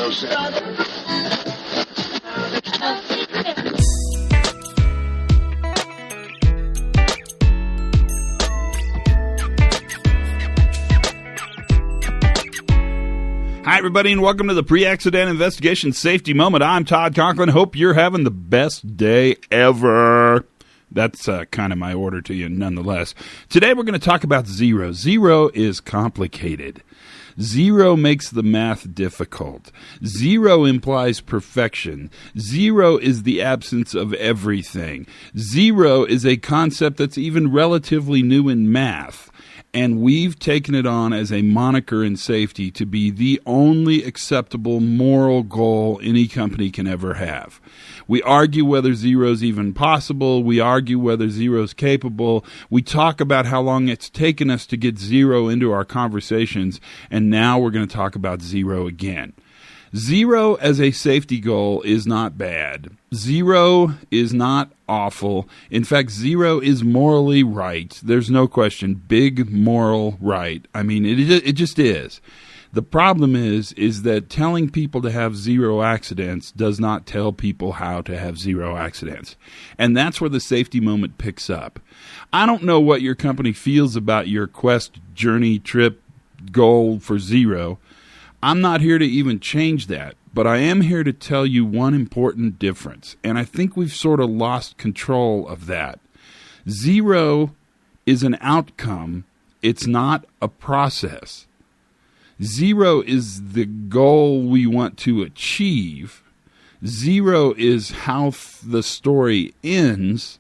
Hi, everybody, and welcome to the Pre-Accident Investigation Safety Moment. I'm Todd Conklin. Hope you're having the best day ever. That's kind of my order to you nonetheless. Today we're going to talk about zero. Zero is complicated. Zero makes the math difficult. Zero implies perfection. Zero is the absence of everything. Zero is a concept that's even relatively new in math. And we've taken it on as a moniker in safety to be the only acceptable moral goal any company can ever have. We argue whether zero is even possible. We argue whether zero is capable. We talk about how long it's taken us to get zero into our conversations. And now we're going to talk about zero again. Zero as a safety goal is not bad. Zero is not awful. In fact, zero is morally right. There's no question. Big moral right. I mean, it just is. The problem is that telling people to have zero accidents does not tell people how to have zero accidents. And that's where the safety moment picks up. I don't know what your company feels about your quest, journey, trip, goal for zero. I'm not here to even change that, but I am here to tell you one important difference, and I think we've sort of lost control of that. Zero is an outcome. It's not a process. Zero is the goal we want to achieve. Zero is how the story ends,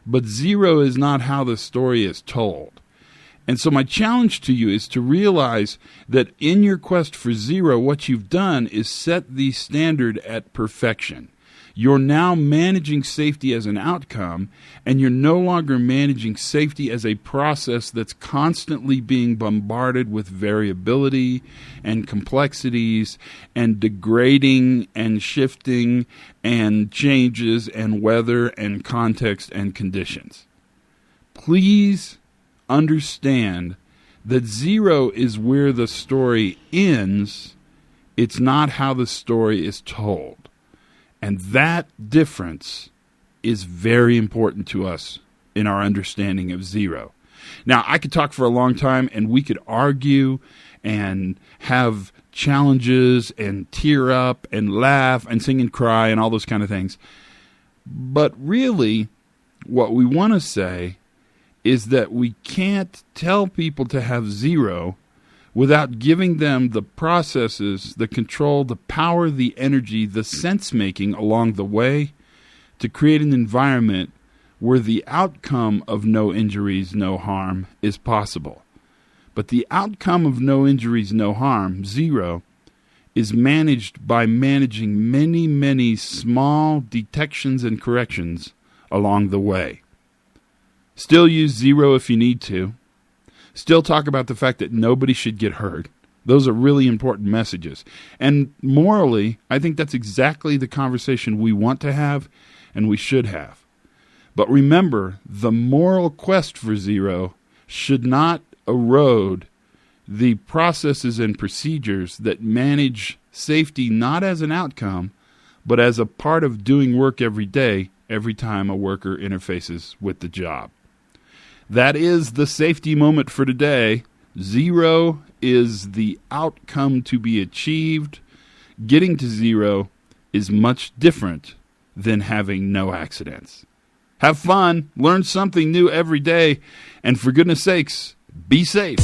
but zero is not how the story is told. And so my challenge to you is to realize that in your quest for zero, what you've done is set the standard at perfection. You're now managing safety as an outcome, and you're no longer managing safety as a process that's constantly being bombarded with variability and complexities and degrading and shifting and changes and weather and context and conditions. Please understand that zero is where the story ends. It's not how the story is told. And that difference is very important to us in our understanding of zero. Now, I could talk for a long time, and we could argue and have challenges and tear up and laugh and sing and cry and all those kind of things. But really, what we want to say is that we can't tell people to have zero without giving them the processes, the control, the power, the energy, the sense-making along the way to create an environment where the outcome of no injuries, no harm is possible. But the outcome of no injuries, no harm, zero, is managed by managing many, many small detections and corrections along the way. Still use zero if you need to. Still talk about the fact that nobody should get hurt. Those are really important messages. And morally, I think that's exactly the conversation we want to have and we should have. But remember, the moral quest for zero should not erode the processes and procedures that manage safety not as an outcome, but as a part of doing work every day, every time a worker interfaces with the job. That is the safety moment for today. Zero is the outcome to be achieved. Getting to zero is much different than having no accidents. Have fun, learn something new every day, and for goodness sakes, be safe.